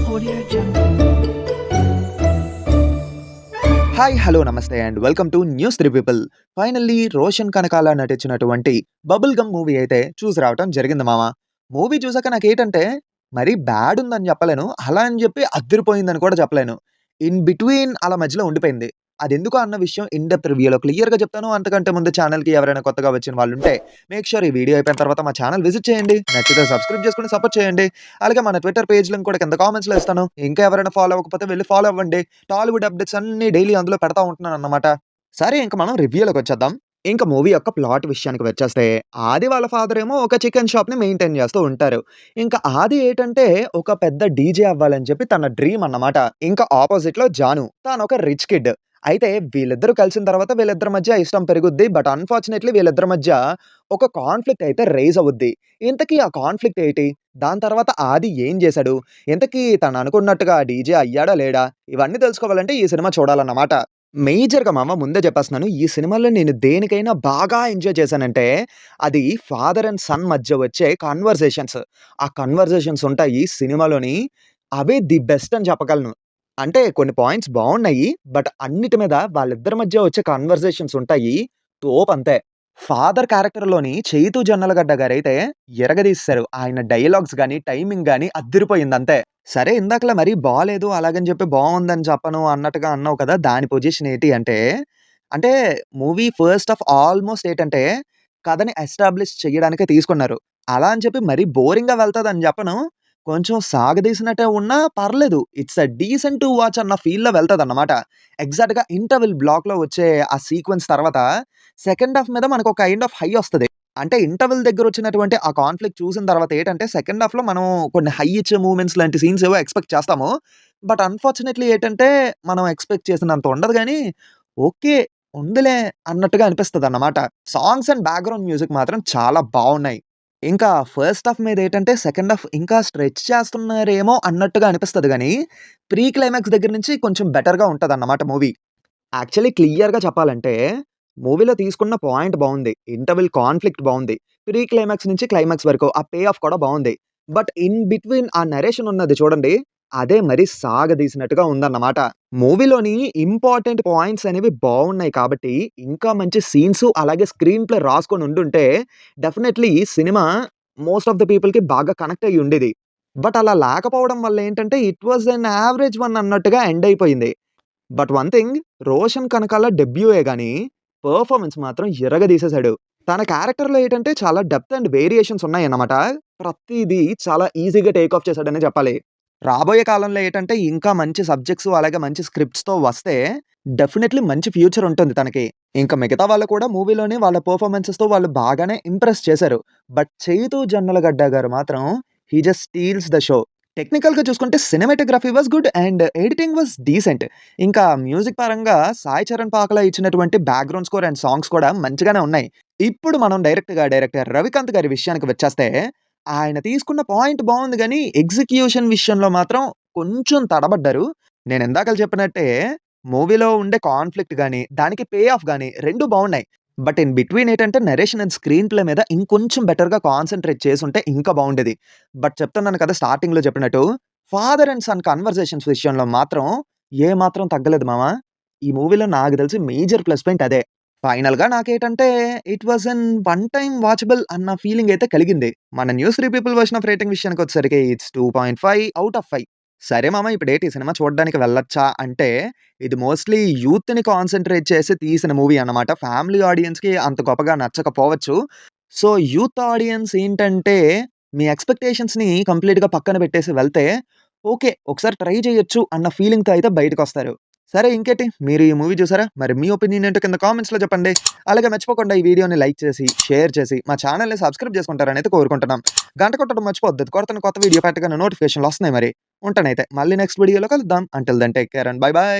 Audio Jungle. Hi hello నమస్తే and welcome to news three people. Finally Roshan Kanakala నటించినటువంటి bubble gum movie అయితే చూసి రావటం జరిగింది మామ. మూవీ చూసాక నాకేంటంటే మరీ బ్యాడ్ ఉందని చెప్పలేను, అలా అని చెప్పి అద్దరిపోయిందని కూడా చెప్పలేను. ఇన్ బిట్వీన్ అలా మధ్యలో ఉండిపోయింది. అదెందుకు అన్న విషయం ఇన్ డెప్త్ రివ్యూలో క్లియర్గా చెప్తాను. అంతకంటే ముందు ఛానల్కి ఎవరైనా కొత్తగా వచ్చిన వాళ్ళు ఉంటే మేక్ షూర్ ఈ వీడియో అయిపోయిన తర్వాత మా ఛానల్ విజిట్ చేయండి, నచ్చితే సబ్స్క్రైబ్ చేసుకుని సపోర్ట్ చేయండి. అలాగే మన ట్విట్టర్ పేజ్ లింక్ కూడా కింద కామెంట్స్లో ఇస్తాను. ఇంకా ఎవరైనా ఫాలో అవ్వకపోతే వెళ్ళి ఫాలో అవ్వండి. టాలీవుడ్ అప్డేట్స్ అన్ని డైలీ అందులో పెడతా ఉంటున్నాను అన్నమాట. సరే, ఇంక మనం రివ్యూలోకి వచ్చేద్దాం. ఇంకా మూవీ యొక్క ప్లాట్ విషయానికి వచ్చేస్తే, ఆది వాళ్ళ ఫాదర్ ఏమో ఒక చికెన్ షాప్‌ని మెయింటైన్ చేస్తూ ఉంటారు. ఇంకా ఆది ఏంటంటే ఒక పెద్ద డీజే అవ్వాలని చెప్పి తన డ్రీమ్ అన్నమాట. ఇంకా ఆపోజిట్‌లో జాను తానొక రిచ్ కిడ్. అయితే వీళ్ళిద్దరూ కలిసిన తర్వాత వీళ్ళిద్దరి మధ్య ఇష్టం పెరుగుద్ది. బట్ అన్‌ఫార్చునేట్‌లీ వీళ్ళిద్దరి మధ్య ఒక కాన్‌ఫ్లిక్ట్ అయితే రైజ్ అవుద్ది. ఇంతకీ ఆ కాన్‌ఫ్లిక్ట్ ఏంటి? దాని తర్వాత ఆది ఏం చేశాడు? ఇంతకీ తను అనుకున్నట్టుగా డీజే అయ్యాడా లేడా? ఇవన్నీ తెలుసుకోవాలంటే ఈ సినిమా చూడాలన్నమాట. మేజర్‌గా మామ ముందే చెప్పేస్తున్నాను. ఈ సినిమాలో నేను దేనికైనా బాగా ఎంజాయ్ చేశానంటే, అది ఫాదర్ అండ్ సన్ మధ్య వచ్చే కన్వర్జేషన్స్. ఆ కన్వర్జేషన్స్ ఉంటాయి సినిమాలోని. అవే ది బెస్ట్ అని చెప్పగలను. అంటే కొన్ని పాయింట్స్ బావున్నాయి. బట్ అన్నిటి మీద వాళ్ళిద్దరి మధ్య వచ్చే కన్వర్జేషన్స్ ఉంటాయి. తోపంతే. ఫాదర్ క్యారెక్టర్‌లోని 'చైతూ జొన్నలగడ్డ' గారైతే ఇరగదీసేశారు. ఆయన డైలాగ్స్ గాని, టైమింగ్ గాని అద్దిరిపోయిందంతే. సరే, ఇందాకలా మరీ బాలేదు అలాగని చెప్పి బావుందని చెప్పను అన్నట్టుగా అన్నావు కదా! దాని పొజిషన్ ఏంటి అంటే, అంటే మూవీ ఫస్ట్ హాఫ్ ఆల్‌మోస్ట్ ఏటంటే, కథని ఎస్టాబ్లిష్ చేయడానికే తీసుకున్నారు. అలా అని చెప్పి మరీ బోరింగ్‌గా వెళ్తదని చెప్పను. కొంచెం సాగదీసినట్టే ఉన్నా పర్లేదు. It's a decent to watch అన్న ఫీల్‌లో వెళ్తదన్నమాట. ఎగ్జాక్ట్‌గా ఇంటర్వెల్ బ్లాక్‌లో వచ్చే ఆ సీక్వెన్స్ తర్వాత సెకండ్ హాఫ్ మీద మనకు ఒక కైండ్ ఆఫ్ హై ఒస్తది. అంటే ఇంటర్వెల్ దగ్గరొచ్చినటువంటి ఆ కాన్‌ఫ్లిక్ట్ చూసిన తర్వాత ఏటంటే, సెకండ్ హాఫ్‌లో మనం కొన్ని హై ఇచ్చే మూవ్‌మెంట్స్ లాంటి సీన్స్ ఏవో ఎక్స్‌పెక్ట్ చేస్తాము. బట్ అన్‌ఫార్చునేట్‌లీ ఏటంటే, మనం ఎక్స్‌పెక్ట్ చేసినంత ఉండదు గానీ, ఓకే, ఉందిలే అన్నట్టుగా అనిపిస్తదన్నమాట. సాంగ్స్ అండ్ బ్యాక్‌గ్రౌండ్ మ్యూజిక్ మాత్రం చాలా బావున్నాయి. ఇంకా ఫస్ట్ హాఫ్ మీద ఏటంటే, సెకండ్ హాఫ్ ఇంకా స్ట్రెచ్ చేస్తున్నారేమో అన్నట్టుగా అనిపిస్తది గానీ, ప్రీ క్లైమాక్స్ దగ్గర నుంచి కొంచెం బెటర్‌గా ఉంటదన్నమాట మూవీ. యాక్చువల్లీ క్లియర్‌గా చెప్పాలంటే, మూవీలో తీసుకున్న పాయింట్ బావుంది. ఇంటర్వెల్ కాన్‌ఫ్లిక్ట్ బావుంది. ప్రీ క్లైమాక్స్ నుంచి క్లైమాక్స్ వరకు ఆ పే ఆఫ్ కూడా బావుంది. బట్ ఇన్ బిట్వీన్ ఆ నరేషన్ ఉన్నది చూడండి, అదే మరి సాగదీసినట్టుగా ఉందన్నమాట. మూవీలోని ఇంపార్టెంట్ పాయింట్స్ అనేవి బావున్నాయి కాబట్టి, ఇంకా మంచి సీన్స్ అలాగే స్క్రీన్ ప్లే రాసుకొని ఉండుంటే, definitely cinema most of the పీపుల్‌కి బాగా కనెక్ట్ అయ్యి ఉండేది. బట్ అలా లేకపోవడం వల్ల ఏంటంటే, it was an average one అన్నట్టుగా ఎండ్ అయిపోయింది. But one thing, Roshan Kanakala డెబ్యూయే గాని, పెర్ఫార్మన్స్ మాత్రం ఇరగదీసేసాడు. తన క్యారెక్టర్‌లో ఏటంటే చాలా డెప్త్ అండ్ వేరియేషన్స్ ఉన్నాయన్నమాట. ప్రతీదీ చాలా ఈజీగా టేక్ ఆఫ్ చేశాడనే చెప్పాలి. రాబోయే కాలంలో ఏటంటే ఇంకా మంచి సబ్జెక్ట్స్ అలాగే మంచి స్క్రిప్ట్స్‌తో వస్తే డెఫినైట్‌లీ మంచి ఫ్యూచర్ ఉంటుంది తనకి. ఇంకా మిగతా వాళ్ళు కూడా మూవీలోని వాళ్ళ పెర్ఫార్మన్సెస్‌తో వాళ్ళు బాగానే ఇంప్రెస్ చేశారు. బట్ 'చైతూ జొన్నలగడ్డ' గారు మాత్రం he just steals the show. టెక్నికల్‌గా చూసుకుంటే cinematography was good and editing was decent. ఇంకా మ్యూజిక్ పరంగా సాయి చరణ్ పాకలా ఇచ్చినటువంటి బ్యాక్‌గ్రౌండ్ స్కోర్ అండ్ సాంగ్స్ కూడా మంచిగానే ఉన్నాయి. ఇప్పుడు మనం డైరెక్టర్ రవికాంత్ గారి విషయానికి వచ్చేస్తే, ఆయన తీసుకున్న పాయింట్ బావుంది గానీ, ఎగ్జిక్యూషన్ విషయంలో మాత్రం కొంచెం తడబడ్డారు. నేనిందాకల చెప్పినట్టే మూవీలో ఉండే కాన్‌ఫ్లిక్ట్ గాని, దానికి పే ఆఫ్ గాని 2 బావున్నాయి. బట్ ఇన్ బిట్వీన్ ఏటంటే నరేషన్ అండ్ స్క్రీన్ ప్లే మీద ఇంకొంచెం బెటర్‌గా కాన్సంట్రేట్ చేసుంటే ఇంకా బావుండేది. బట్ చెప్తున్నాను కదా స్టార్టింగ్‌లో చెప్పినట్టు, ఫాదర్ అండ్ సన్ కన్వర్జేషన్స్ విషయంలో మాత్రం ఏ మాత్రం తగ్గలేదు మామ. ఈ మూవీలో నాకు తెలిసి మేజర్ ప్లస్ పాయింట్ అదే. ఫైనల్‌గా నాకేటంటే, it was an one time watchable అన్న ఫీలింగ్ అయితే కలిగింది. మన news three people version of rating విషయానికొచ్చేసరికి ఇట్స్ 2.5 ఔట్ ఆఫ్ 5. సరే మామ, ఇప్పుడేటి ఈ సినిమా చూడడానికి వెళ్ళొచ్చా అంటే, ఇది మోస్ట్‌లీ యూత్‌ని కాన్సంట్రేట్ చేసి తీసిన మూవీ అన్నమాట. ఫ్యామిలీ ఆడియన్స్‌కి అంత గొప్పగా నచ్చకపోవచ్చు. సో, యూత్ ఆడియన్స్ ఏంటంటే, మీ ఎక్స్‌పెక్టేషన్స్‌ని కంప్లీట్‌గా పక్కన పెట్టేసి వెళ్తే, ఓకే, ఒకసారి ట్రై చేయొచ్చు అన్న ఫీలింగ్‌తో అయితే బయటకొస్తారు. సరే, ఇంకేటి, మీరు ఈ మూవీ చూసారా? మరి మీ ఒపీనియన్ ఏంటో కింద కామెంట్స్‌లో చెప్పండి. అలాగే మర్చిపోకుండా ఈ వీడియోని లైక్ చేసి, షేర్ చేసి, మా ఛానెల్‌ని సబ్స్క్రైబ్ చేసుకుంటారని అయితే కోరుకుంటున్నాం. గంట కొట్టడం మర్చిపోవద్దు. కొత్త వీడియో పెట్టగానే నోటిఫికేషన్‌లు వస్తున్నాయి మరి. ఉంటానైతే. మళ్ళీ నెక్స్ట్ వీడియోలో కలుద్దాం. Until then take care and bye by.